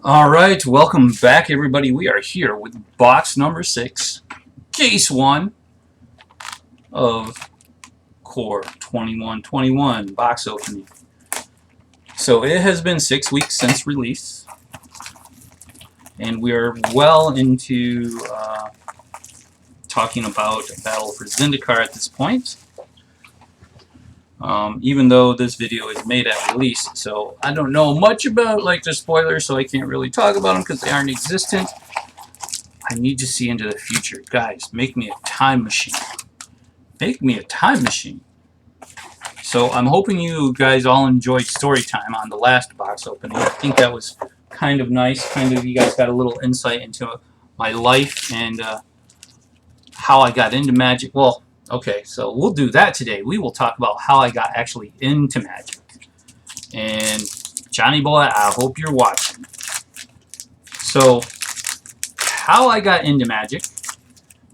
Alright, welcome back everybody. We are here with box number 6, case 1 of Core 2121 box opening. So it has been 6 weeks since release, and we are well into talking about Battle for Zendikar at this point. Even though this video is made at release, so I don't know much about the spoilers, so I can't really talk about them because they aren't existent. I need to see into the future. Guys, make me a time machine. Make me a time machine. So I'm hoping you guys all enjoyed Storytime on the last box opening. I think that was kind of nice. You guys got a little insight into my life and how I got into Magic. Well, okay, so we'll do that today. We will talk about how I got actually into Magic. And Johnny Boy, I hope you're watching. So how I got into Magic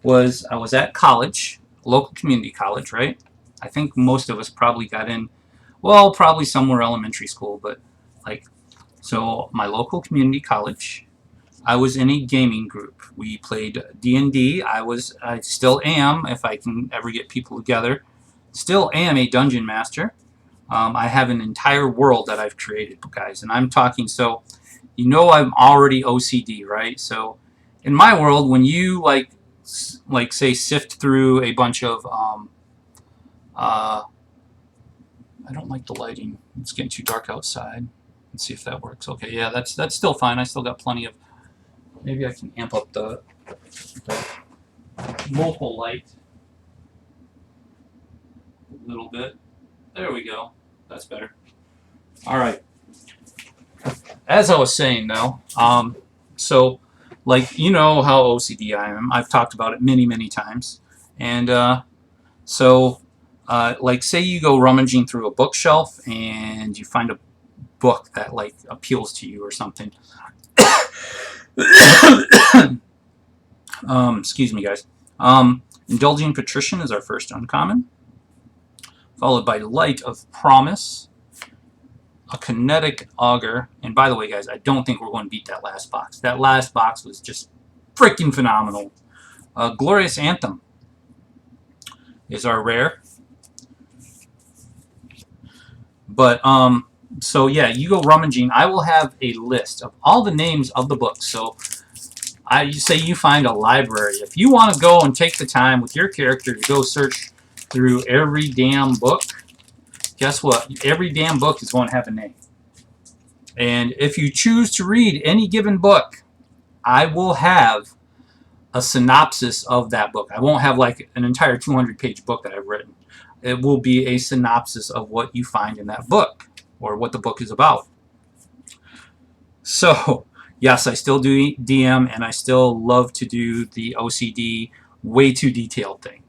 was I was at college, local community college, right? I think most of us probably got in, well, probably somewhere elementary school, but so my local community college, I was in a gaming group. We played D&D. I still am, if I can ever get people together, still am a dungeon master. I have an entire world that I've created, guys, and I'm talking, so you know I'm already OCD, right? So in my world, when you say sift through a bunch of I don't like the lighting. It's getting too dark outside. Let's see if that works. Okay, yeah, that's still fine. I still got plenty of. Maybe I can amp up the local light a little bit. There we go. That's better. All right. As I was saying, though, so you know how OCD I am. I've talked about it many times, and so. Say you go rummaging through a bookshelf and you find a book that appeals to you or something. Excuse me, guys. Indulging Patrician is our first uncommon, followed by Light of Promise, a Kinetic Augur, and by the way, guys, I don't think we're going to beat that last box. That last box was just freaking phenomenal. Glorious Anthem is our rare. But so yeah, you go rummaging. I will have a list of all the names of the books. So I say you find a library. If you want to go and take the time with your character to go search through every damn book, guess what? Every damn book is going to have a name. And if you choose to read any given book, I will have a synopsis of that book. I won't have an entire 200-page book that I've written. It will be a synopsis of what you find in that book or what the book is about. So, yes, I still do DM and I still love to do the OCD way too detailed thing.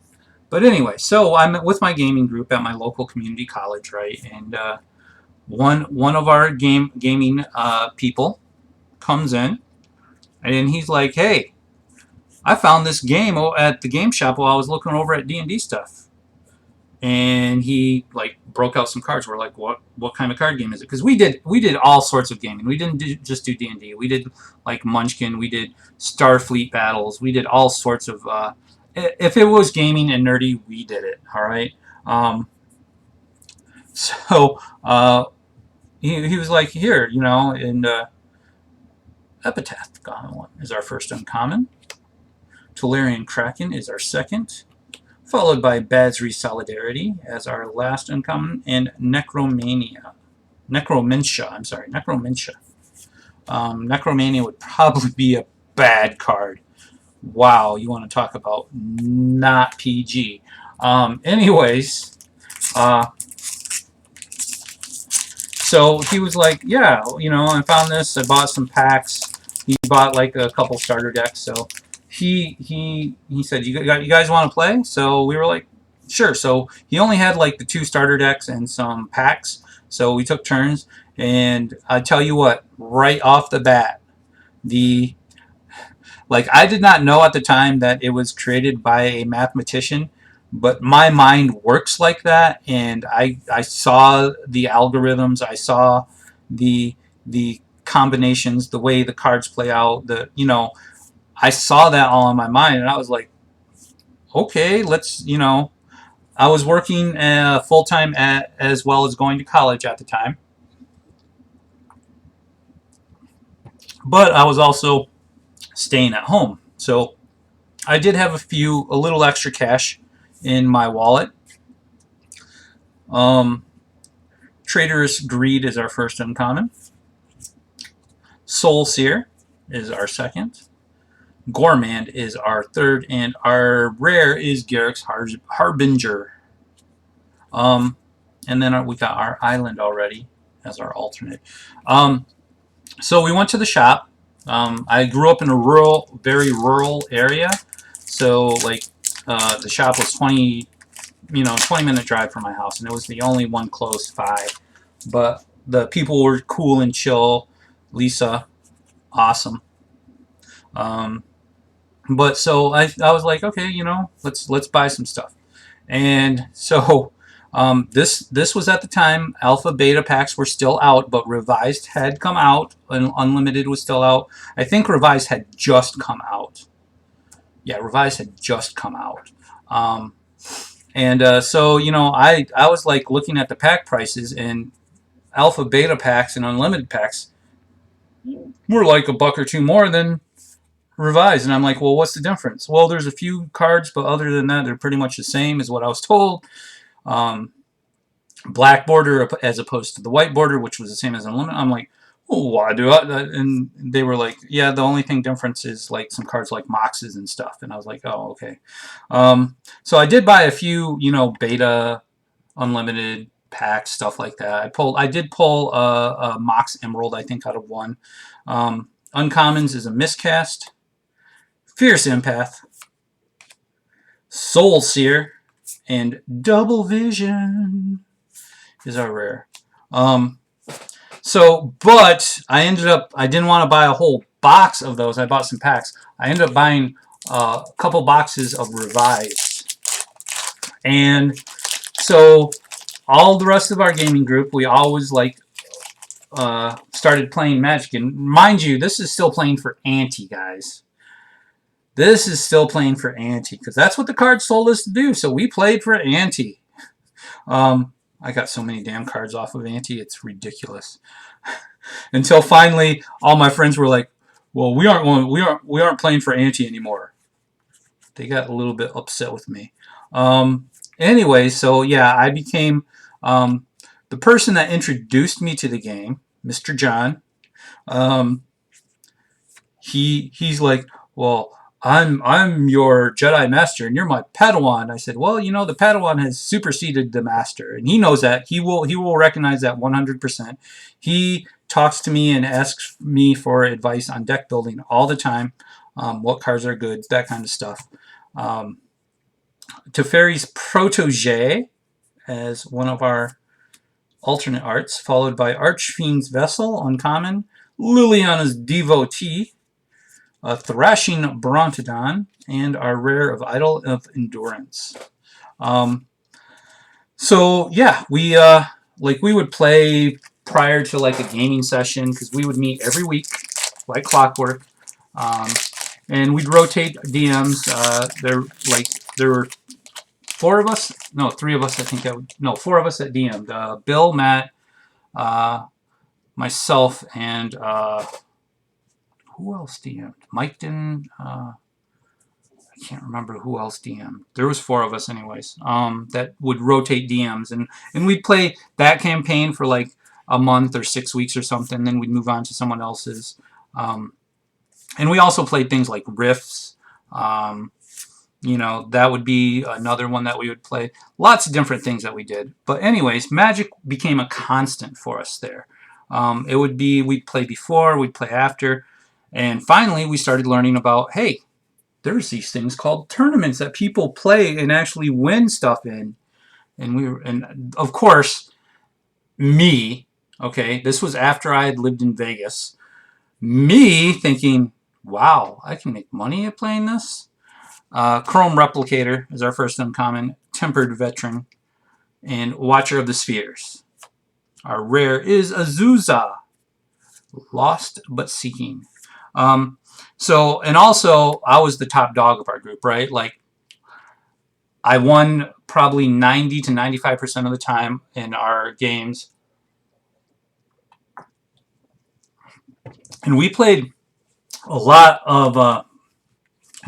But anyway, so I'm with my gaming group at my local community college, right? And one of our gaming people comes in and he's like, "Hey, I found this game at the game shop while I was looking over at D&D stuff." And he broke out some cards. We're like, what kind of card game is it? Because we did all sorts of gaming. We didn't just do D&D. We did Munchkin. We did Starfleet battles. We did all sorts of. If it was gaming and nerdy, we did it. All right. So he was like, here, and Epitaph Gauntlet is our first uncommon. Tolarian Kraken is our second, followed by Bazri Solidarity as our last uncommon, and Necromania. Necromentia. Necromania would probably be a bad card. Wow, you want to talk about not PG. Anyways, so he was like, yeah, I found this. I bought some packs. He bought a couple starter decks, so he said, you guys want to play? So we were like, sure. So he only had the 2 starter decks and some packs, so we took turns. And I tell you what, right off the bat, I did not know at the time that it was created by a mathematician, but my mind works like that, and I saw the algorithms, I saw the combinations, the way the cards play out, I saw that all in my mind, and I was like, okay, I was working full-time as well as going to college at the time. But I was also staying at home. So I did have a little extra cash in my wallet. Traitorous Greed is our first uncommon. Soul Seer is our second. Gourmand is our third, and our rare is Garrick's Harbinger. And then we got our island already as our alternate. So we went to the shop. I grew up in a very rural area, so the shop was 20-minute drive from my house, and it was the only one close by. But the people were cool and chill. Lisa, awesome. But so I was like, okay, let's buy some stuff. And so this was at the time alpha beta packs were still out, but revised had come out, and unlimited was still out. I think revised had just come out. Yeah, revised had just come out. So I was like looking at the pack prices, and alpha beta packs and unlimited packs were like $1 or $2 more than revised, and I'm like, well, what's the difference? Well, there's a few cards, but other than that, they're pretty much the same as what I was told. Black border as opposed to the white border, which was the same as unlimited. I'm like, well, why do I? And they were like, yeah, the only thing difference is like some cards like Moxes and stuff. And I was like, oh, okay. So I did buy a few, beta, unlimited packs, stuff like that. I did pull a Mox Emerald, I think, out of one. Uncommons is a Miscast, Fierce Empath, Soul Seer, and Double Vision is our rare. But I didn't want to buy a whole box of those. I bought some packs. I ended up buying a couple boxes of revised. And so all the rest of our gaming group, we always started playing Magic. And mind you, this is still playing for ante, guys. This is still playing for ante, because that's what the cards told us to do. So we played for ante. I got so many damn cards off of ante, it's ridiculous. Until finally, all my friends were like, "Well, we aren't playing for ante anymore." They got a little bit upset with me. Anyway, so yeah, I became the person that introduced me to the game, Mr. John. He's like, well, I'm your Jedi Master, and you're my Padawan. I said, well, the Padawan has superseded the Master, and he knows that. He will recognize that 100%. He talks to me and asks me for advice on deck building all the time, what cards are good, that kind of stuff. Teferi's Protege as one of our alternate arts, followed by Archfiend's Vessel, uncommon, Liliana's Devotee, Thrashing Brontodon, and our rare of Idol of Endurance. So yeah, we would play prior to like a gaming session, because we would meet every week like clockwork, and we'd rotate DMs. There were 4 of us, no, 3 of us, I think. 4 of us that DM'd. Bill, Matt, myself, and who else DM'd? Mike didn't. I can't remember who else DM'd. There was 4 of us, anyways. That would rotate DMs, and we'd play that campaign for like a month or 6 weeks or something. Then we'd move on to someone else's. And we also played things like Rifts. That would be another one that we would play. Lots of different things that we did. But anyways, Magic became a constant for us there. It would be, we'd play before, we'd play after. And finally, we started learning about, hey, there's these things called tournaments that people play and actually win stuff in. And of course, me, okay, this was after I had lived in Vegas. Me thinking, wow, I can make money at playing this. Chrome Replicator is our first uncommon, Tempered Veteran, and Watcher of the Spheres. Our rare is Azusa, Lost but seeking. So, and also, I was the top dog of our group, right? Like, I won probably 90 to 95% of the time in our games. And we played a lot of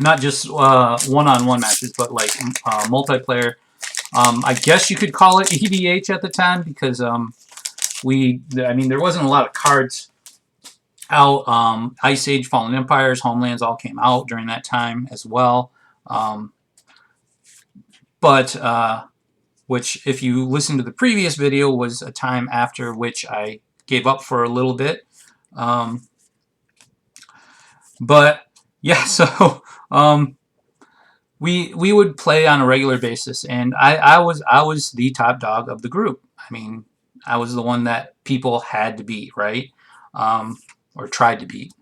not just one-on-one matches, but like multiplayer. I guess you could call it EDH at the time because I mean, there wasn't a lot of cards out. Ice Age, Fallen Empires, Homelands all came out during that time as well. Which, if you listen to the previous video, was a time after which I gave up for a little bit. But yeah, so we would play on a regular basis, and I was the top dog of the group. I mean, I was the one that people had to beat, right? Or tried to beat.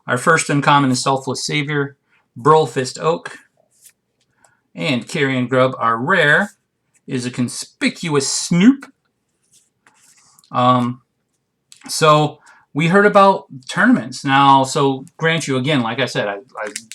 Our first uncommon is Selfless Savior, Burlfist Oak, and Carrion Grub. Our rare is a Conspicuous Snoop. So we heard about tournaments. Now, so grant you, again, like I said, I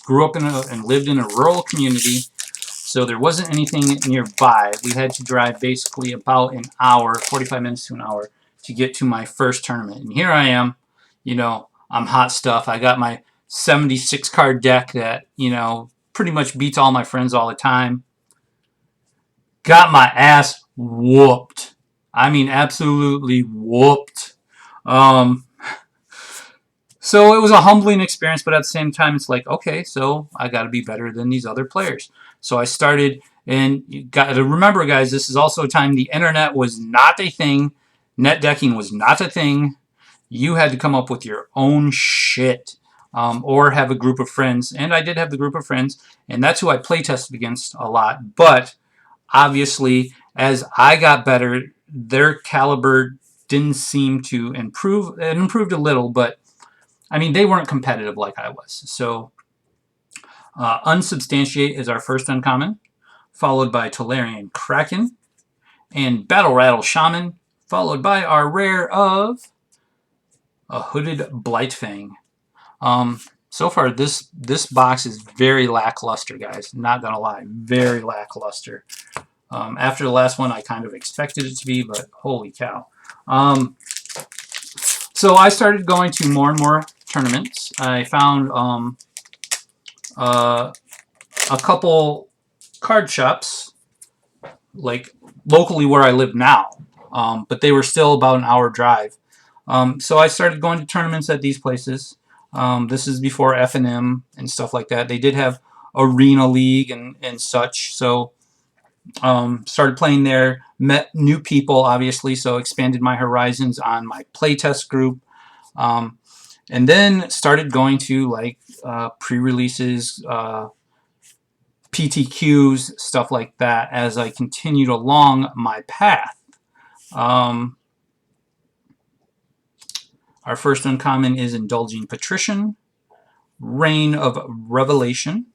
grew up and lived in a rural community, so there wasn't anything nearby. We had to drive basically about an hour, 45 minutes to an hour, to get to my first tournament. And here I am, you know, I'm hot stuff. I got my 76 card deck that, you know, pretty much beats all my friends all the time. Got my ass whooped. I mean, absolutely whooped. So it was a humbling experience, but at the same time, it's like, okay, so I got to be better than these other players. So I started, and you got to remember, guys, this is also a time the internet was not a thing. Net decking was not a thing. You had to come up with your own shit, or have a group of friends. And I did have the group of friends, and that's who I play tested against a lot. But obviously, as I got better, their caliber didn't seem to improve. It improved a little, but I mean, they weren't competitive like I was. So, Unsubstantiate is our first uncommon, followed by Tolarian Kraken, and Battle Rattle Shaman, followed by our rare of a Hooded Blightfang. So far, this box is very lackluster, guys. Not gonna lie, very lackluster. After the last one, I kind of expected it to be, but holy cow. So I started going to more and more tournaments. I found a couple card shops, like locally where I live now, but they were still about an hour drive. So I started going to tournaments at these places. This is before F&M and stuff like that. They did have Arena League and such, so started playing there, met new people, obviously, so expanded my horizons on my playtest group, and then started going to like pre-releases, PTQs, stuff like that as I continued along my path. Our first uncommon is Indulging Patrician, Reign of Revelation,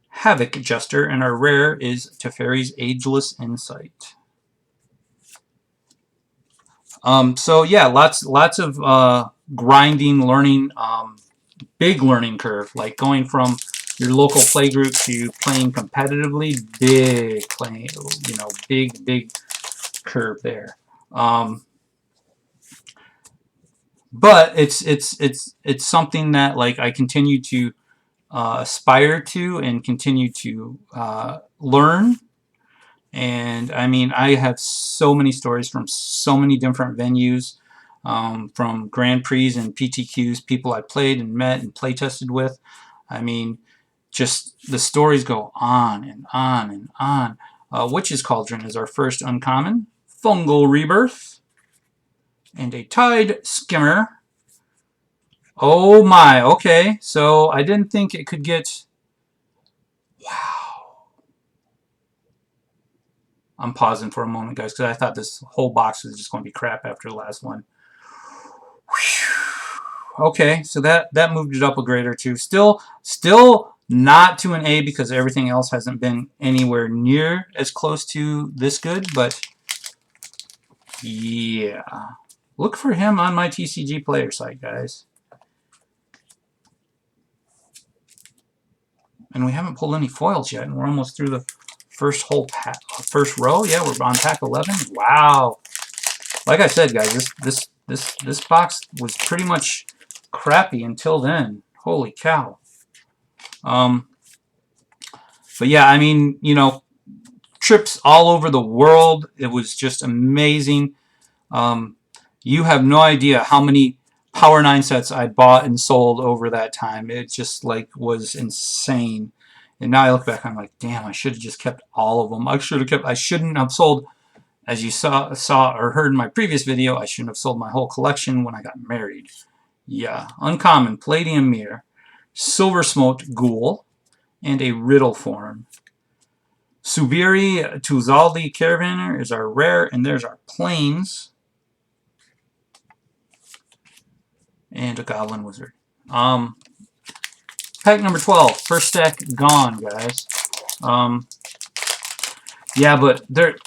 Havoc Jester, and our rare is Teferi's Ageless Insight. So yeah, lots of grinding, learning, big learning curve, like going from your local play group to playing competitively, big curve there. But it's something that like I continue to aspire to and continue to learn. And I mean, I have so many stories from so many different venues, from Grand Prix and PTQs, people I played and met and play tested with. I mean, just the stories go on and on and on. Witch's Cauldron is our first uncommon, Fungal Rebirth, and a Tide Skimmer. Oh my, okay, so I didn't think it could get... Wow. I'm pausing for a moment, guys, because I thought this whole box was just going to be crap after the last one. Whew. Okay, so that moved it up a grade or two. Still not to an A because everything else hasn't been anywhere near as close to this good, but yeah. Look for him on my TCG player site, guys. And we haven't pulled any foils yet, and we're almost through the first first row. Yeah, we're on pack 11. Wow. Like I said, guys, this box was pretty much crappy until then. Holy cow. But yeah, I mean, you know, trips all over the world. It was just amazing. You have no idea how many Power 9 sets I bought and sold over that time. It just like was insane. And now I look back, I'm like, damn, I should have just kept all of them. I shouldn't have sold, as you saw or heard in my previous video, I shouldn't have sold my whole collection when I got married. Yeah, uncommon, Palladium Mirror, Silver Smoked Ghoul, and a Riddle form. Subiri Tuzaldi Caravaner is our rare, and there's our plains. And a Goblin Wizard. Pack number 12. First stack gone, guys. Yeah, but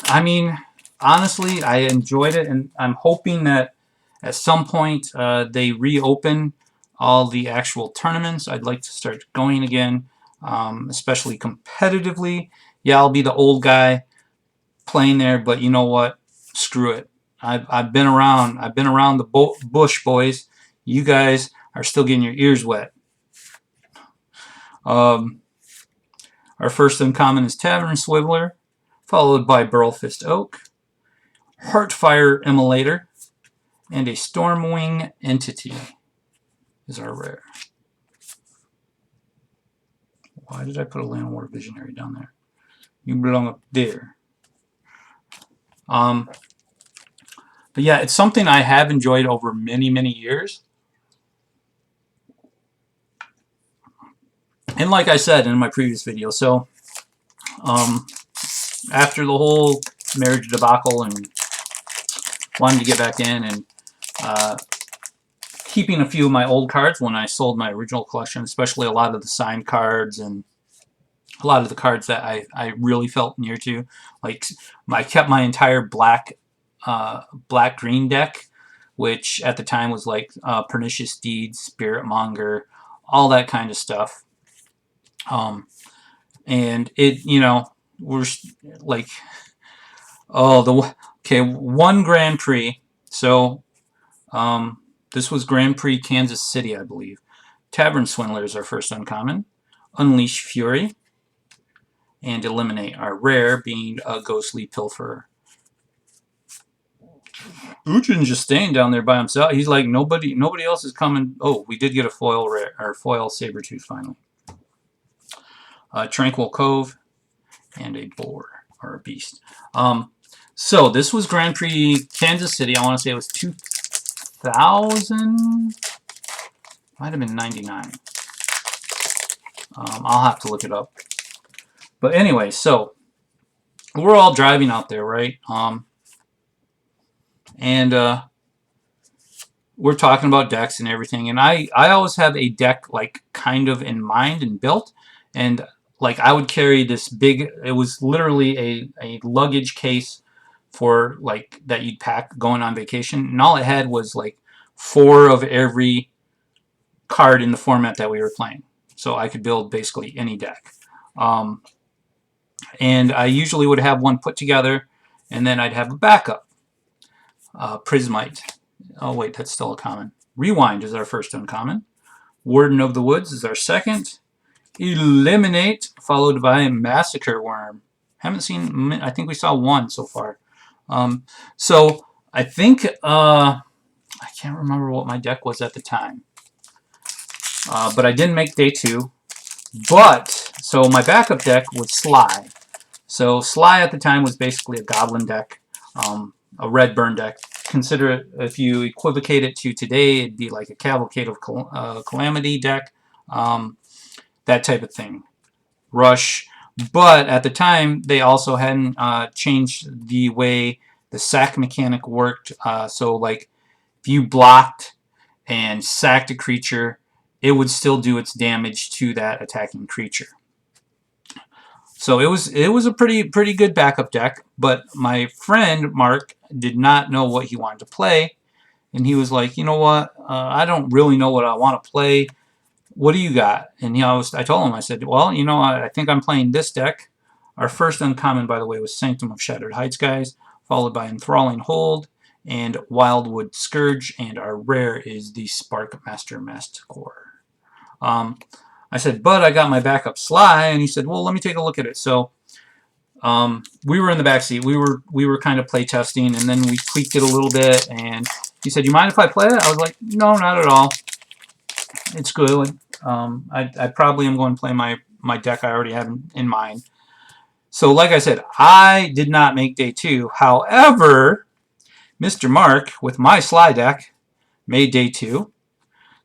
I mean, honestly, I enjoyed it, and I'm hoping that at some point they reopen all the actual tournaments. I'd like to start going again, especially competitively. Yeah, I'll be the old guy playing there, but you know what? Screw it. I've been around. I've been around the bush, boys. You guys are still getting your ears wet. Our first uncommon is Tavern Swiveler, followed by Burlfist Oak, Heartfire Immolator, and a Stormwing Entity is our rare. Why did I put a Landwater Visionary down there? You belong up there. But yeah, it's something I have enjoyed over many, many years. And like I said in my previous video, so after the whole marriage debacle and wanting to get back in and keeping a few of my old cards when I sold my original collection, especially a lot of the signed cards and a lot of the cards that I really felt near to. Like, I kept my entire black-green deck, which at the time was like Pernicious Deeds, Spirit Monger, all that kind of stuff. And it, you know, we're like, oh, okay, one Grand Prix. So, this was Grand Prix Kansas City, I believe. Tavern Swindler is our first uncommon. Unleash Fury. And Eliminate, our rare, being a Ghostly Pilferer. Uchin's just staying down there by himself. He's like, nobody else is coming. Oh, we did get a foil rare, or foil Sabertooth finally. Tranquil Cove, and a boar, or a beast. So this was Grand Prix Kansas City. I want to say it was 2000. Might have been 99. I'll have to look it up. But anyway, so we're all driving out there, right? And we're talking about decks and everything. And I always have a deck like kind of in mind and built. And like I would carry this big, it was literally a luggage case for like that you'd pack going on vacation. And all it had was like 4 of every card in the format that we were playing. So I could build basically any deck. And I usually would have one put together, and then I'd have a backup. Prismite. Oh wait, that's still a common. Rewind is our first uncommon. Warden of the Woods is our second. Eliminate, followed by Massacre Worm. Haven't seen, I think we saw one so far. So I think, I can't remember what my deck was at the time. But I didn't make day 2. But, so my backup deck was Sly. So Sly at the time was basically a goblin deck, a red burn deck. Consider it, if you equivocate it to today, it'd be like a Cavalcade of Calamity deck, that type of thing. Rush. But at the time, they also hadn't changed the way the sack mechanic worked. So like, if you blocked and sacked a creature, it would still do its damage to that attacking creature. So it was a pretty good backup deck, but my friend Mark did not know what he wanted to play, and he was like, you know what, I don't really know what I want to play. What do you got? And I told him, I said, well, you know, I think I'm playing this deck. Our first uncommon, by the way, was Sanctum of Shattered Heights, guys, followed by Enthralling Hold and Wildwood Scourge, and our rare is the Sparkmaster Masticore. I said, but I got my backup Sly, and he said, well, let me take a look at it. So we were in the back seat. We were kind of play testing, and then we tweaked it a little bit, and he said, you mind if I play it? I was like, no, not at all. It's good. I probably am going to play my deck I already have in mind. So like I said, I did not make day 2. However, Mr. Mark, with my Sly deck, made day 2.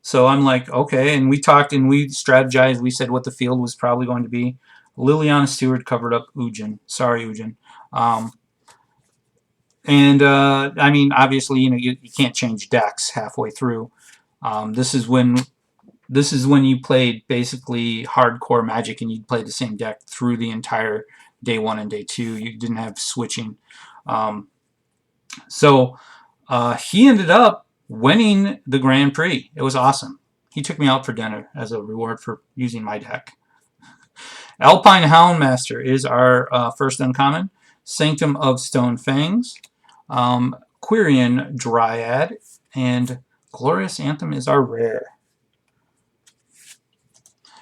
So I'm like, okay, and we talked and we strategized. We said what the field was probably going to be. Liliana Stewart covered up Ujin. Sorry, Ujin. I mean, obviously, you know, you can't change decks halfway through. This is when you played basically hardcore Magic, and you'd play the same deck through the entire day 1 and day 2. You didn't have switching. So he ended up winning the Grand Prix. It was awesome. He took me out for dinner as a reward for using my deck. Alpine Houndmaster is our first uncommon. Sanctum of Stone Fangs. Quirion Dryad. And Glorious Anthem is our rare.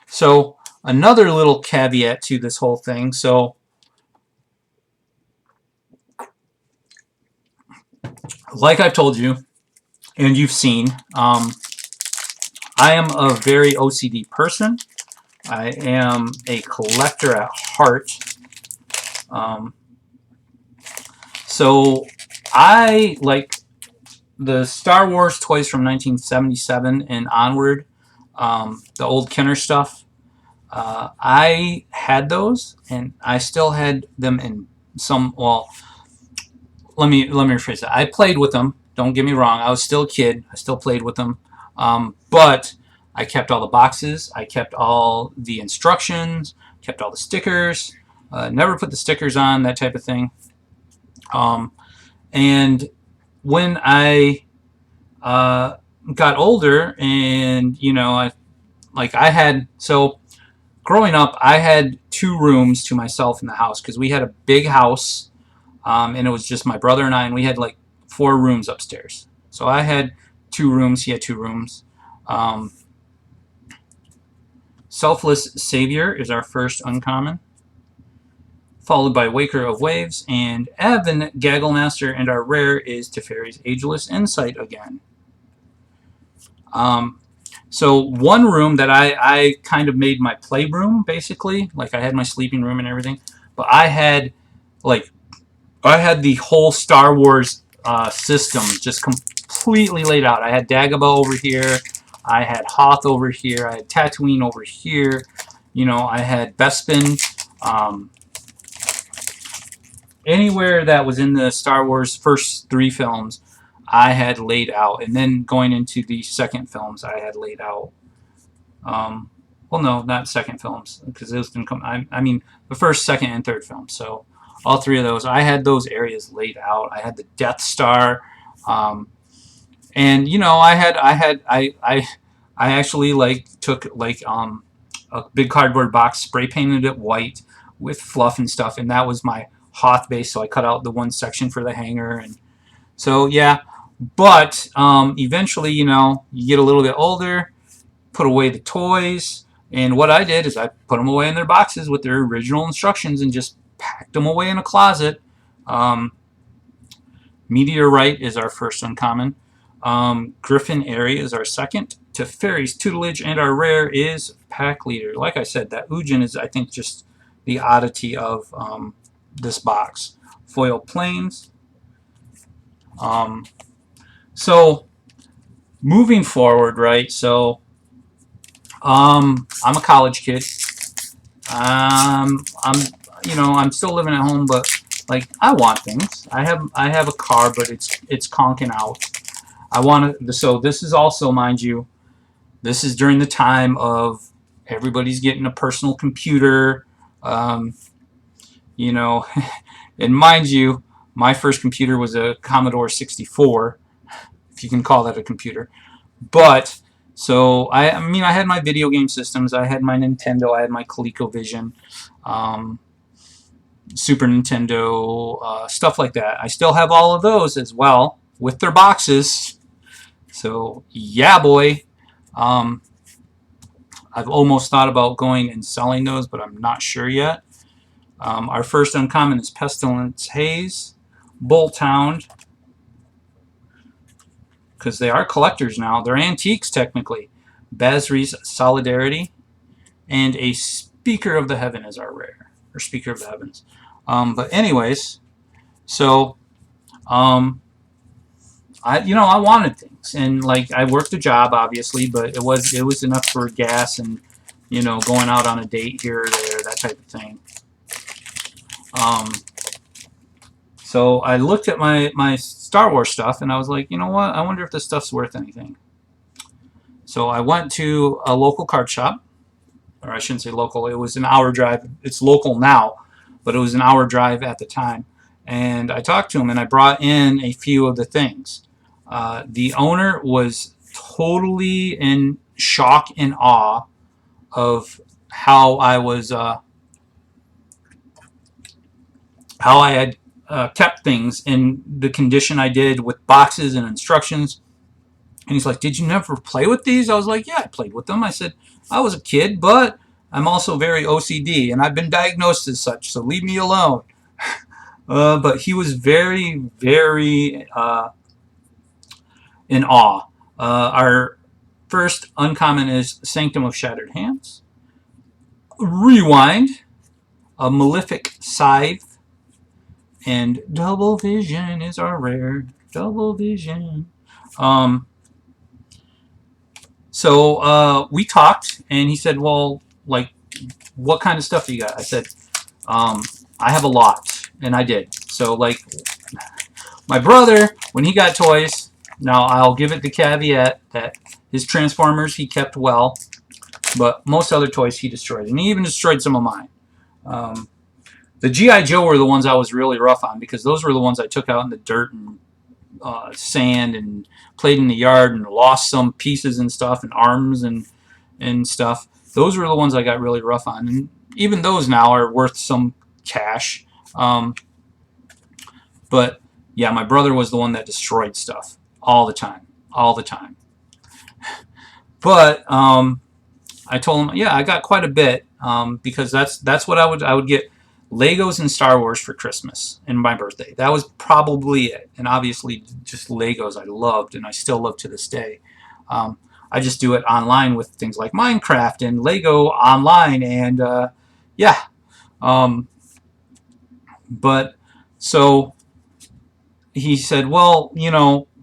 So another little caveat to this whole thing. So like I've told you, and you've seen, I am a very OCD person. I am a collector at heart. So I like the Star Wars toys from 1977 and onward, the old Kenner stuff. I had those, and I still had them in some. Well, let me rephrase that. I played with them. Don't get me wrong. I was still a kid. I still played with them, but I kept all the boxes. I kept all the instructions. Kept all the stickers. Never put the stickers on, that type of thing. And when I got older, and you know, growing up, I had 2 rooms to myself in the house because we had a big house, and it was just my brother and I, and we had like 4 rooms upstairs. So I had 2 rooms. He had 2 rooms. Selfless Savior is our first uncommon, followed by Waker of Waves and Evan Gagglemaster, and our rare is Teferi's Ageless Insight again. So one room that I kind of made my playroom, basically, like I had my sleeping room and everything, but I had the whole Star Wars system just completely laid out. I had Dagobah over here, I had Hoth over here, I had Tatooine over here, you know, I had Bespin. Anywhere that was in the Star Wars first 3 films, I had laid out, and then going into the second films, I had laid out. Well, no, not second films, because those didn't come. I mean, the first, second, and third films. So all 3 of those, I had those areas laid out. I had the Death Star, and you know, I actually like took like a big cardboard box, spray painted it white with fluff and stuff, and that was my Hoth base. So I cut out the one section for the hangar, and so yeah. But eventually, you know, you get a little bit older, put away the toys, and what I did is I put them away in their boxes with their original instructions and just packed them away in a closet. Meteorite is our first uncommon. Griffin Airy is our second. Teferi's Tutelage, and our rare is Pack Leader. Like I said, that Ujin is, I think, just the oddity of this box. Foil Plains. So moving forward, right? So I'm a college kid. I'm still living at home, but like I want things. I have a car, but it's conking out. I want to. So this is also, mind you, this is during the time of everybody's getting a personal computer. You know, and mind you, my first computer was a Commodore 64. you can call that a computer. But so I mean, I had my video game systems. I had my Nintendo. I had my ColecoVision, Super Nintendo, stuff like that. I still have all of those as well with their boxes. So yeah, boy. I've almost thought about going and selling those, but I'm not sure yet. Our first uncommon is Pestilence Haze, Bolt Hound, because they are collectors now. They're antiques, technically. Basri's Solidarity, and a Speaker of the Heaven is our rare, or Speaker of the Heavens. But anyways, so I wanted things, and like I worked a job, obviously, but it was enough for gas and going out on a date here or there, that type of thing. So I looked at my Star Wars stuff, and I was like, you know what? I wonder if this stuff's worth anything. So I went to a local card shop, or I shouldn't say local. It was an hour drive. It's local now, but it was an hour drive at the time. And I talked to him, and I brought in a few of the things. The owner was totally in shock and awe of how I was, how I had kept things in the condition I did with boxes and instructions. And he's like, "Did you never play with these?" I was like, "Yeah, I played with them." I said, "I was a kid, but I'm also very OCD, and I've been diagnosed as such, so leave me alone." But he was very, very in awe. Our first uncommon is Sanctum of Shattered Hands, Rewind, a Malefic Scythe, and Double Vision is our rare. Double Vision. So we talked, and he said, "Well, like, what kind of stuff do you got?" I said, "I have a lot," and I did. So, like, my brother, when he got toys, now I'll give it the caveat that his Transformers he kept well, but most other toys he destroyed, and he even destroyed some of mine. The G.I. Joe were the ones I was really rough on, because those were the ones I took out in the dirt and sand and played in the yard and lost some pieces and stuff and arms and stuff. Those were the ones I got really rough on, and even those now are worth some cash. But yeah, my brother was the one that destroyed stuff all the time. But I told him, yeah, I got quite a bit, because that's what I would get. Legos and Star Wars for Christmas and my birthday. That was probably it. And obviously just Legos I loved, and I still love to this day. I just do it online with things like Minecraft and Lego online, and yeah. But so he said, "Well,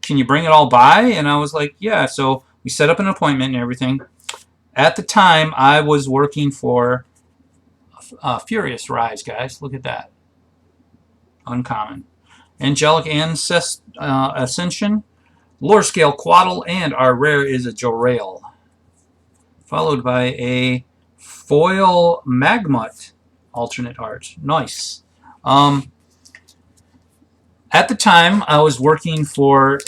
can you bring it all by?" And I was like, "Yeah." So we set up an appointment and everything. At the time, I was working for Furious Rise, guys. Look at that. Uncommon. Angelic Ascension, Lore Scale Quaddle, and our rare is a Jorale. Followed by a Foil Magmut alternate art. Nice. At the time, I was working for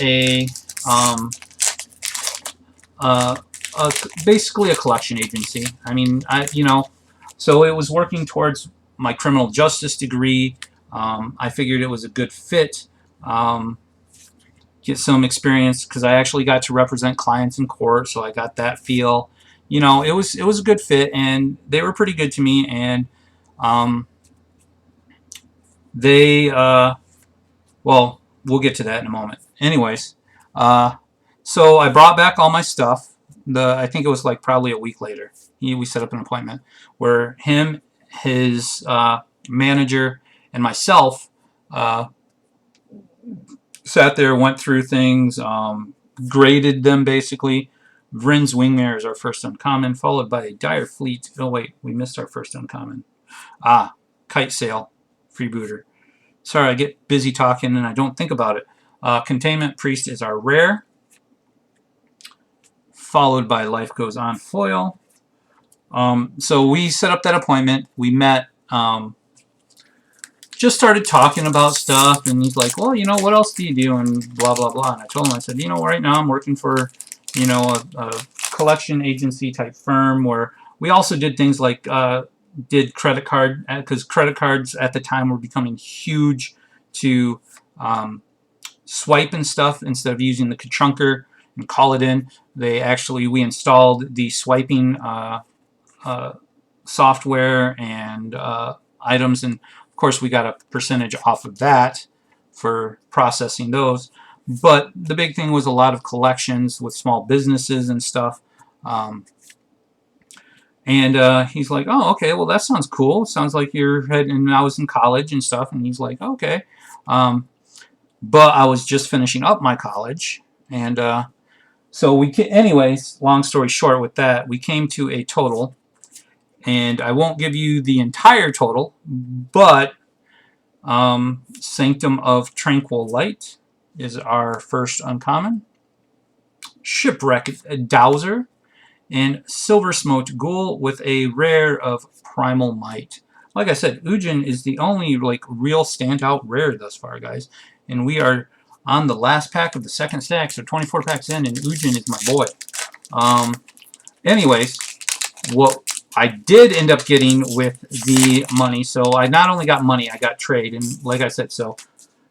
basically a collection agency. I mean, so it was working towards my criminal justice degree. I figured it was a good fit. Get some experience, because I actually got to represent clients in court, so I got that feel. It was a good fit, and they were pretty good to me, and they well, we'll get to that in a moment. Anyways, so I brought back all my stuff. I think it was like probably a week later. We set up an appointment where him, his manager, and myself sat there, went through things, graded them basically. Vryn's Wingmare is our first uncommon, followed by a Dire Fleet. Oh wait, we missed our first uncommon. Kite Sail, Freebooter. Sorry, I get busy talking and I don't think about it. Containment Priest is our rare, followed by Life Goes On foil. So we set up that appointment. We met. just started talking about stuff, and he's like, well, you know, what else do you do, and blah, blah, blah. And I told him, I said, you know, right now I'm working for, you know, a collection agency type firm where we also did things like did credit card, because credit cards at the time were becoming huge to swipe and stuff instead of using the chunker and call it in. We installed the swiping software and items, and of course we got a percentage off of that for processing those. But the big thing was a lot of collections with small businesses and stuff. He's like, oh, okay, well, that sounds cool. Sounds like you're heading, and I was in college and stuff, and he's like, okay. But I was just finishing up my college, and so anyways, long story short with that, we came to a total, and I won't give you the entire total, but Sanctum of Tranquil Light is our first uncommon, Shipwreck Dowser, and Silver Smoked Ghoul with a rare of Primal Might. Like I said, Ujin is the only like real standout rare thus far, guys. And we are on the last pack of the second stack, so 24 packs in, and Ujin is my boy. Anyways, what I did end up getting with the money, so I not only got money, I got trade. And like I said, so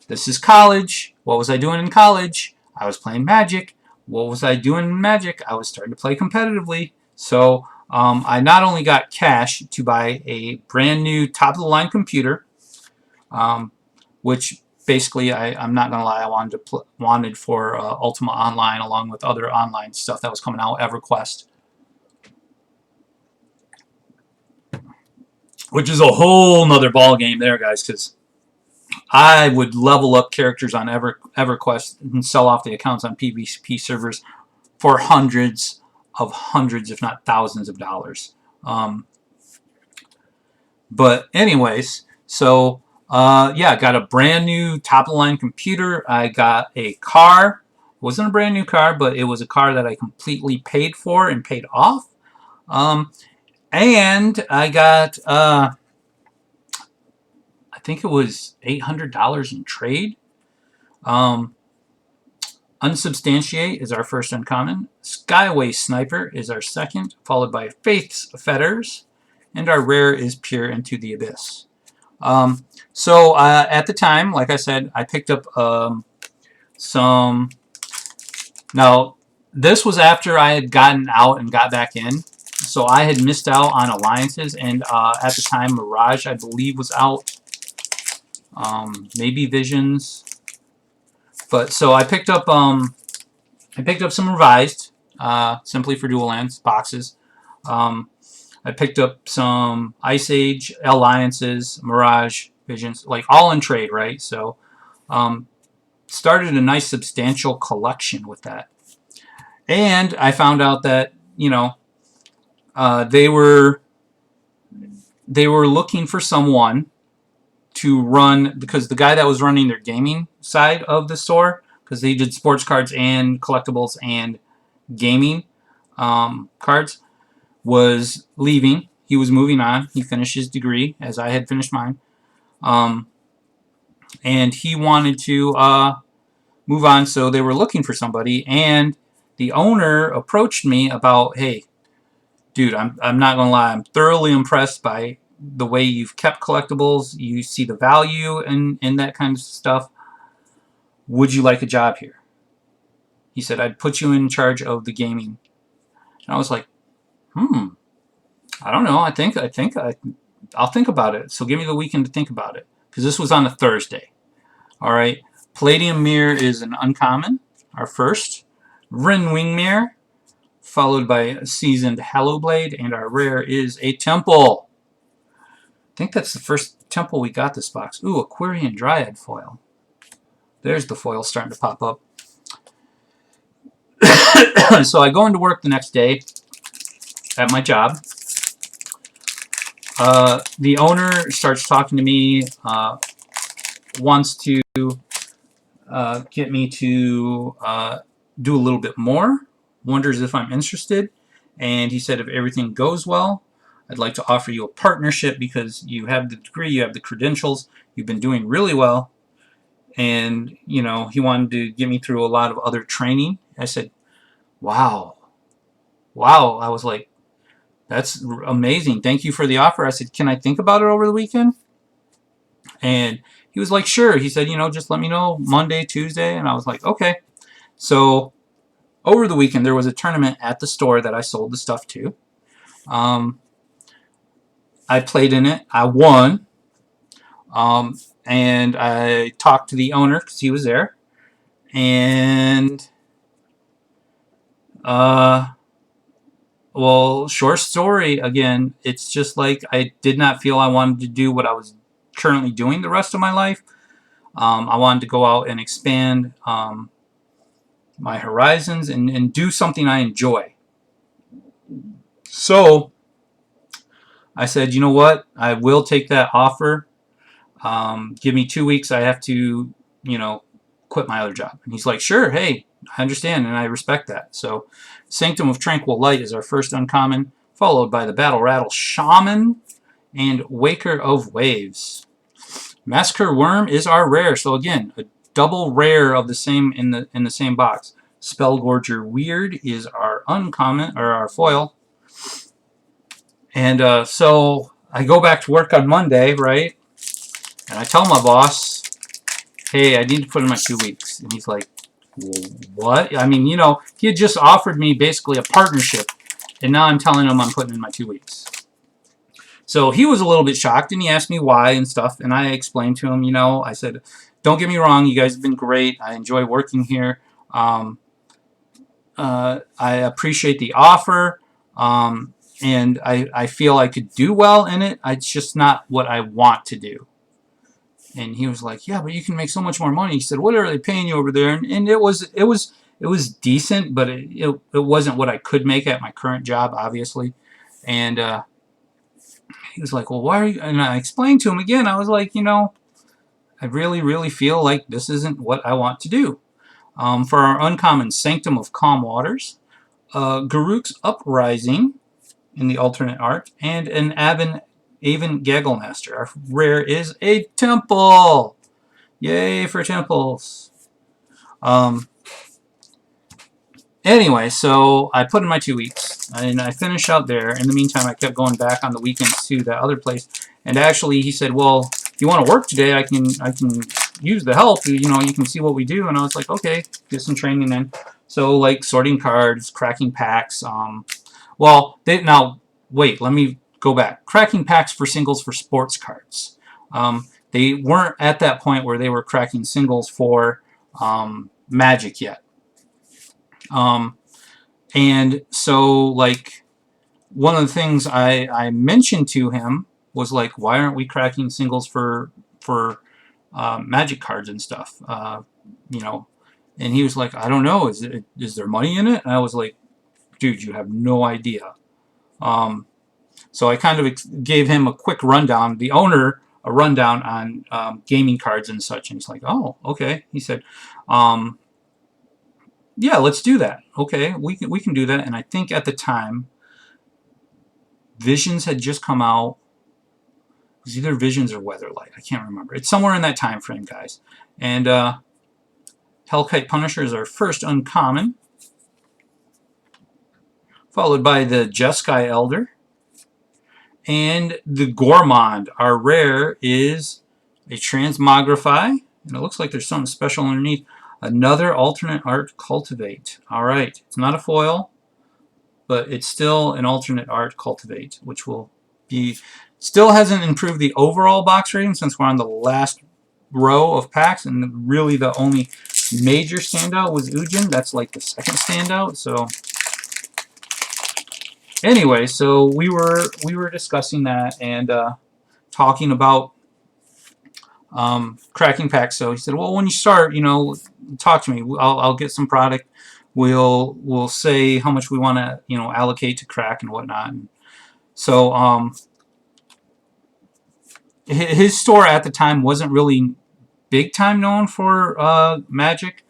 this is college. What was I doing in college? I was playing Magic. What was I doing in Magic? I was starting to play competitively. So I not only got cash to buy a brand new top-of-the-line computer, which basically I'm not gonna lie, I wanted for Ultima Online along with other online stuff that was coming out, EverQuest, which is a whole nother ball game there, guys, because I would level up characters on EverQuest and sell off the accounts on PvP servers for hundreds, if not thousands of dollars. But anyways, so yeah, I got a brand new top-of-the-line computer. I got a car. It wasn't a brand new car, but it was a car that I completely paid for and paid off. And I got, I think it was $800 in trade. Unsubstantiate is our first uncommon. Skyway Sniper is our second, followed by Faith's Fetters. And our rare is Peer into the Abyss. So at the time, like I said, I picked up some... Now, this was after I had gotten out and got back in. So I had missed out on alliances, and at the time, Mirage, I believe, was out. Maybe Visions. But so I picked up some revised, simply for dual lands boxes. I picked up some Ice Age, Alliances, Mirage, Visions, like all in trade, right? So started a nice substantial collection with that. And I found out that, you know, they were looking for someone to run, because the guy that was running their gaming side of the store, because they did sports cards and collectibles and gaming cards, was leaving. He was moving on. He finished his degree, as I had finished mine. And he wanted to move on, so they were looking for somebody. And the owner approached me about, hey, dude, I'm not going to lie, I'm thoroughly impressed by the way you've kept collectibles. You see the value in that kind of stuff. Would you like a job here? He said, I'd put you in charge of the gaming. And I was like, I don't know. I'll think about it. So give me the weekend to think about it, because this was on a Thursday. All right. Palladium Mirror is an uncommon, our first. Rinwing Mirror, followed by Seasoned Hallowblade, and our rare is a Temple. I think that's the first Temple we got this box. Ooh, Aquarian Dryad foil. There's the foil starting to pop up. So I go into work the next day at my job. The owner starts talking to me, wants to get me to do a little bit more, wonders if I'm interested, and he said if everything goes well, I'd like to offer you a partnership because you have the degree, you have the credentials, you've been doing really well. And, you know, he wanted to get me through a lot of other training. I said, wow. Wow. I was like, that's amazing. Thank you for the offer. I said, can I think about it over the weekend? And he was like, sure. He said, you know, just let me know Monday, Tuesday. And I was like, okay. So over the weekend, there was a tournament at the store that I sold the stuff to. I played in it. I won. And I talked to the owner because he was there. And, well, short story, again, it's just like I did not feel I wanted to do what I was currently doing the rest of my life. I wanted to go out and expand my horizons and do something I enjoy. So I said, you know what? I will take that offer. Give me 2 weeks. I have to, you know, quit my other job. And he's like, sure, hey, I understand and I respect that. So Sanctum of Tranquil Light is our first uncommon, followed by the Battle Rattle Shaman and Waker of Waves. Massacre Worm is our rare. So again, a double rare of the same in the same box. Spellgorger Weird is our uncommon, or our foil. And so I go back to work on Monday, right? And I tell my boss, hey, I need to put in my 2 weeks. And he's like, what? I mean, you know, he had just offered me basically a partnership, and now I'm telling him I'm putting in my 2 weeks. So he was a little bit shocked, and he asked me why and stuff, and I explained to him, you know, I said, don't get me wrong, you guys have been great. I enjoy working here. I appreciate the offer, and I feel I could do well in it. It's just not what I want to do. And he was like, yeah, but you can make so much more money. He said, what are they paying you over there? And it was decent, but it wasn't what I could make at my current job, obviously. And he was like, well, why are you? And I explained to him again. I was like, you know, I really, really feel like this isn't what I want to do. For our uncommon Sanctum of Calm Waters, Garuk's Uprising in the alternate art, and an Avon Gagglemaster. Our rare is a temple. Yay for temples. Anyway, so I put in my 2 weeks, and I finished out there. In the meantime, I kept going back on the weekends to that other place. And actually, he said, well, if you want to work today, I can use the help. You know, you can see what we do. And I was like, okay, get some training in. So, like, sorting cards, cracking packs. Well, now, wait, let me go back. Cracking packs for singles for sports cards. They weren't at that point where they were cracking singles for Magic yet. And so, like, one of the things I mentioned to him was, like, why aren't we cracking singles for Magic cards and stuff? You know, and he was like, I don't know. Is there money in it? And I was like, dude, you have no idea. So I kind of gave him a quick rundown, the owner a rundown on gaming cards and such, and he's like, oh, okay. He said, yeah, let's do that. Okay, we can do that. And I think at the time, Visions had just come out. It was either Visions or Weatherlight. I can't remember. It's somewhere in that time frame, guys. And Hellkite Punisher is our first uncommon, followed by the Jeskai Elder. And the Gourmand, our rare, is a Transmogrify. And it looks like there's something special underneath. Another alternate art Cultivate. All right. It's not a foil, but it's still an alternate art Cultivate, which will be... Still hasn't improved the overall box rating since we're on the last row of packs. And really the only major standout was Ujin. That's like the second standout. So... Anyway, so we were discussing that and talking about cracking packs. So he said, well, when you start, you know, talk to me. I'll get some product. We'll say how much we want to, you know, allocate to crack and whatnot. And so his store at the time wasn't really big time known for Magic.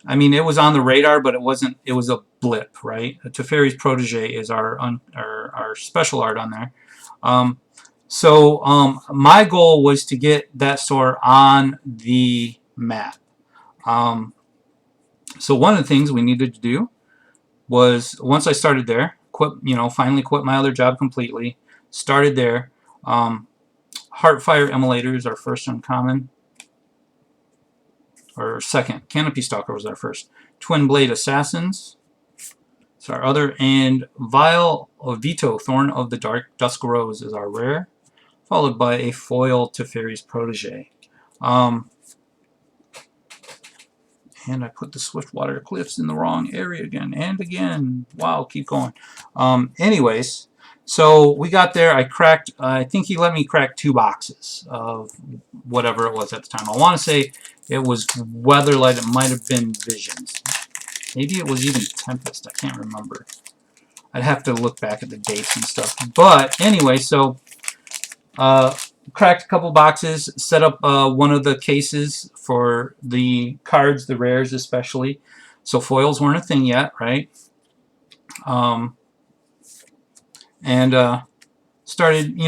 I mean, it was on the radar, but it wasn't. It was a blip, right? Teferi's Protege is our special art on there. So my goal was to get that store on the map. So one of the things we needed to do was, once I started there, finally quit my other job completely, started there. Heartfire Immolator is our first uncommon, or second. Canopy Stalker was our first. Twin Blade Assassins, it's our other, and Vile Vito Thorn of the Dark Dusk Rose is our rare, followed by a foil Teferi's Protege. And I put the Swiftwater Cliffs in the wrong area again and again. Wow, keep going. Anyways, so we got there. I cracked, I think he let me crack 2 boxes of whatever it was at the time. I want to say it was Weatherlight. It might have been Visions. Maybe it was even Tempest. I can't remember. I'd have to look back at the dates and stuff. But anyway, so cracked a couple boxes, set up one of the cases for the cards, the rares especially. So foils weren't a thing yet, right? Started,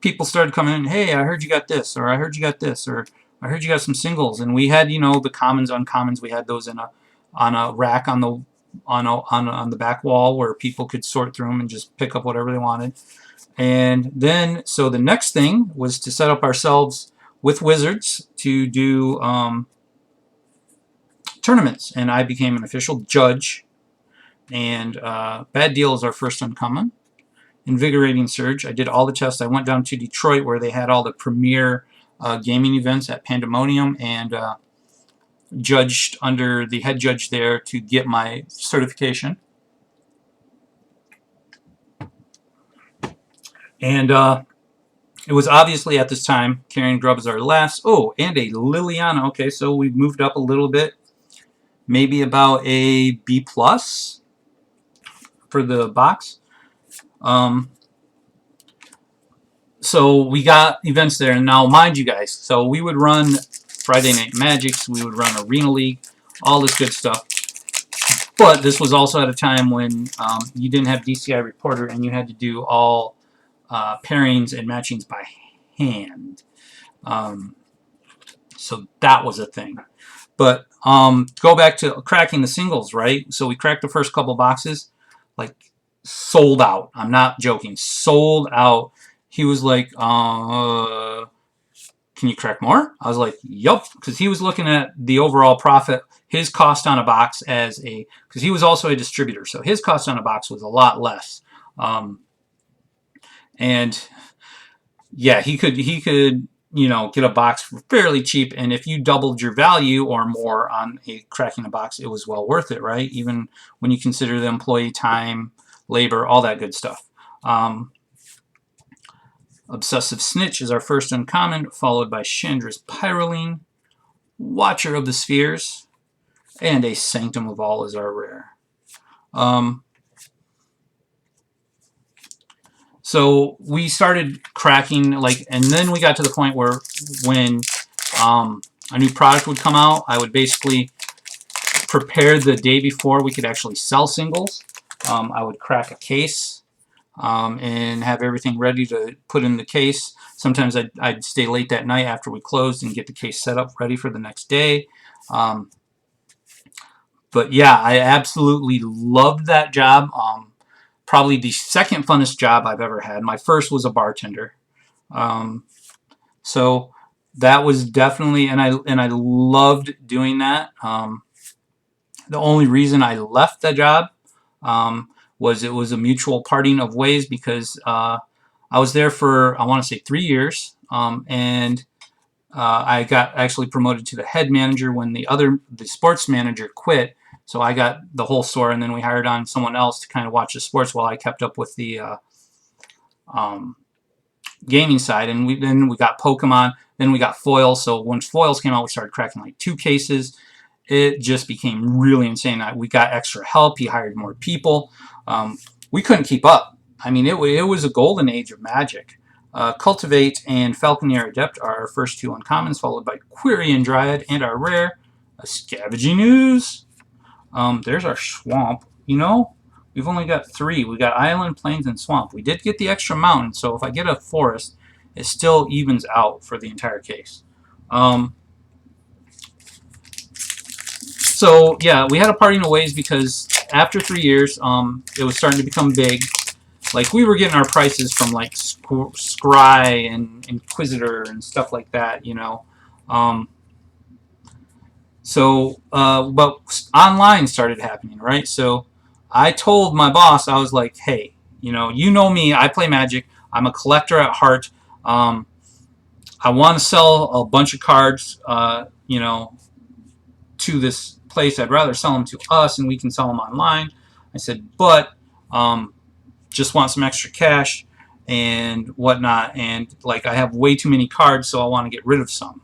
people started coming in, hey, I heard you got this, or I heard you got this, or I heard you got some singles. And we had, the commons, uncommons, we had those on a rack on the back wall where people could sort through them and just pick up whatever they wanted. And then, so the next thing was to set up ourselves with Wizards to do tournaments. And I became an official judge. And Bad Deal is our first uncommon. Invigorating Surge. I did all the tests. I went down to Detroit where they had all the premier gaming events at Pandemonium, and judged under the head judge there to get my certification. And it was obviously at this time, Carrion Grub is our last. Oh, and a Liliana. Okay, so we've moved up a little bit. Maybe about a B+ for the box. So we got events there. And now, mind you guys, so we would run Friday Night Magics. We would run Arena League. All this good stuff. But this was also at a time when you didn't have DCI Reporter and you had to do all pairings and matchings by hand. So that was a thing. But go back to cracking the singles, right? So we cracked the first couple boxes, like sold out. I'm not joking, sold out. He was like, can you crack more? I was like, yup, because he was looking at the overall profit, his cost on a box as a, because he was also a distributor, so his cost on a box was a lot less. And yeah, he could get a box for fairly cheap, and if you doubled your value or more on cracking a box, it was well worth it, right? Even when you consider the employee time, labor, all that good stuff. Obsessive Snitch is our first uncommon, followed by Chandra's Pyroline, Watcher of the Spheres, and a Sanctum of All is our rare. So we started cracking, and then we got to the point where when a new product would come out, I would basically prepare the day before we could actually sell singles. I would crack a case and have everything ready to put in the case. Sometimes I'd stay late that night after we closed and get the case set up ready for the next day. But yeah, I absolutely loved that job. Probably the second funnest job I've ever had. My first was a bartender. So that was definitely, and I loved doing that. The only reason I left the job was it was a mutual parting of ways, because I was there for, I want to say, 3 years, and I got actually promoted to the head manager when the sports manager quit. So I got the whole store, and then we hired on someone else to kind of watch the sports while I kept up with the gaming side. And then we got Pokemon, then we got foils. So when foils came out, we started cracking like 2 cases. It just became really insane. We got extra help. He hired more people. We couldn't keep up. I mean, it was a golden age of Magic. Cultivate and Falconeer Adept are our first 2 uncommons, followed by Quirion Dryad and our rare, a Scavenging Ooze. There's our swamp. You know, we've only got 3. We got island, plains, and swamp. We did get the extra mountain, so if I get a forest, it still evens out for the entire case. So yeah, we had a parting of ways because after 3 years, it was starting to become big. Like, we were getting our prices from like Scry and Inquisitor and stuff like that, you know. But online started happening, right? So I told my boss, I was like, hey, you know me, I play Magic. I'm a collector at heart. I want to sell a bunch of cards, you know, to this place. I'd rather sell them to us and we can sell them online. I said, but just want some extra cash and whatnot. And like, I have way too many cards, so I want to get rid of some.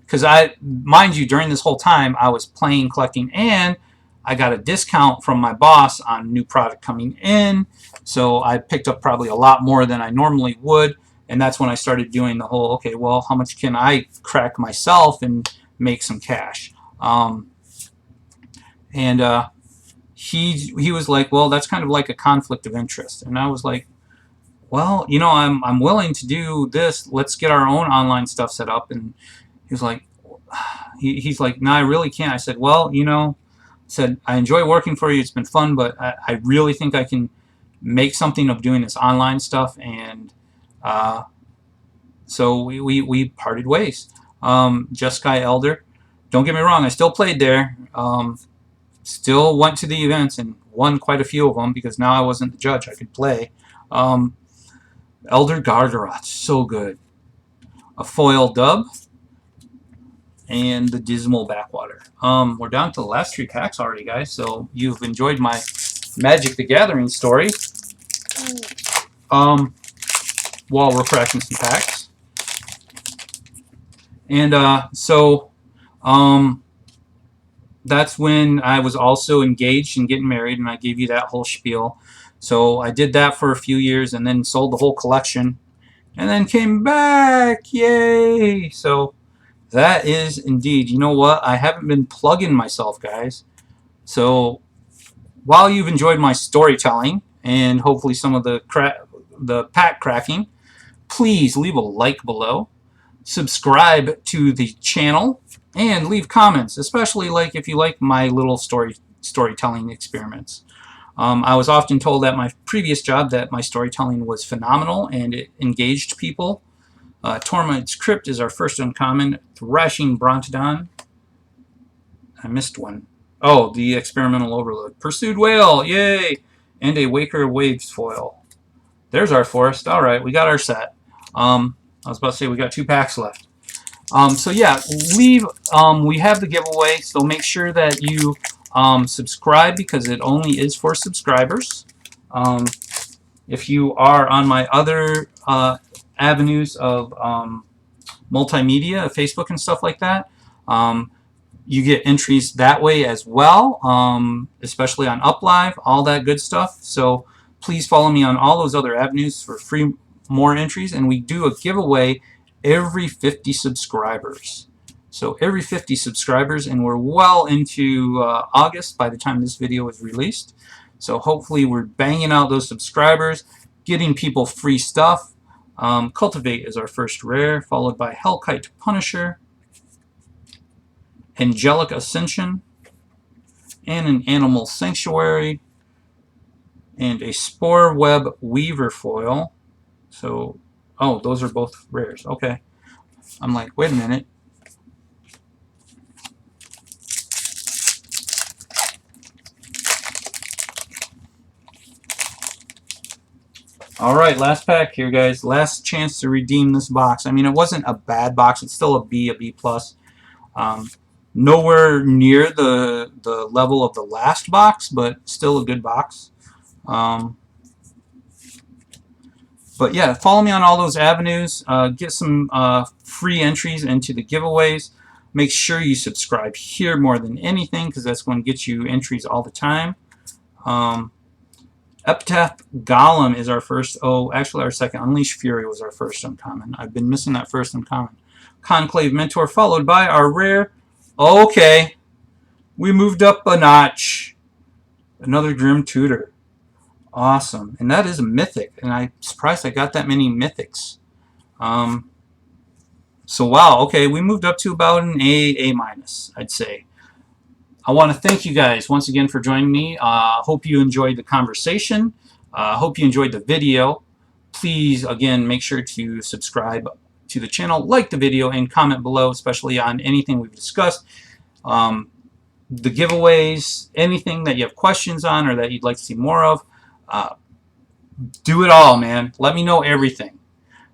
Because mind you, during this whole time, I was playing, collecting, and I got a discount from my boss on new product coming in. So I picked up probably a lot more than I normally would. And that's when I started doing the whole, okay, well, how much can I crack myself and make some cash? He was like, well, that's kind of like a conflict of interest. And I was like, well, you know, I'm willing to do this. Let's get our own online stuff set up. And he was like, he's like, no, I really can't. I said, well, you know, I enjoy working for you. It's been fun, but I really think I can make something of doing this online stuff. And so we parted ways. Jeskai Elder, don't get me wrong, I still played there. Still went to the events and won quite a few of them because now I wasn't the judge. I could play. Elder Gargaroth, so good. A foil dub. And the Dismal Backwater. We're down to the last 3 packs already, guys. So you've enjoyed my Magic the Gathering story. While we're cracking some packs. And that's when I was also engaged and getting married, and I gave you that whole spiel. So I did that for a few years and then sold the whole collection and then came back. Yay! So that is indeed, you know what? I haven't been plugging myself, guys. So while you've enjoyed my storytelling and hopefully some of the pack cracking, please leave a like below, subscribe to the channel, and leave comments, especially like if you like my little storytelling experiments. I was often told at my previous job that my storytelling was phenomenal and it engaged people. Tormod's Crypt is our first uncommon. Thrashing Brontodon. I missed one. Oh, the Experimental Overload. Pursued Whale, yay! And a Waker of Waves foil. There's our forest. Alright, we got our set. I was about to say we got 2 packs left. So yeah, we have the giveaway, so make sure that you subscribe because it only is for subscribers. If you are on my other avenues of multimedia, Facebook and stuff like that, you get entries that way as well, especially on UPLIVE, all that good stuff. So please follow me on all those other avenues for free more entries, and we do a giveaway every 50 subscribers. So every 50 subscribers, and we're well into August by the time this video is released. So hopefully we're banging out those subscribers, getting people free stuff. Cultivate is our first rare, followed by Hellkite Punisher, Angelic Ascension, and an Animal Sanctuary, and a Spore Web Weaver foil. So, oh, those are both rares. Okay. I'm like, wait a minute. Alright, last pack here, guys. Last chance to redeem this box. I mean, it wasn't a bad box. It's still a B, plus. Nowhere near the level of the last box, but still a good box. But yeah, follow me on all those avenues. Get some free entries into the giveaways. Make sure you subscribe here more than anything because that's going to get you entries all the time. Epitaph Golem is our first. Oh, actually our second. Unleash Fury was our first uncommon. I've been missing that first uncommon. Conclave Mentor followed by our rare. Okay. We moved up a notch. Another Grim Tutor. Awesome. And that is a mythic. And I'm surprised I got that many mythics. So wow, okay, we moved up to about an A minus, I'd say. I want to thank you guys once again for joining me. Hope you enjoyed the conversation. Hope you enjoyed the video. Please, again, make sure to subscribe to the channel, like the video, and comment below, especially on anything we've discussed. The giveaways, anything that you have questions on or that you'd like to see more of, do it all, man. Let me know everything.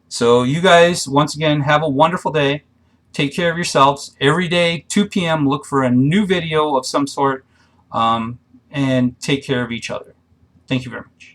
So you guys, once again, have a wonderful day. Take care of yourselves. Every day, 2 p.m., look for a new video of some sort, and take care of each other. Thank you very much.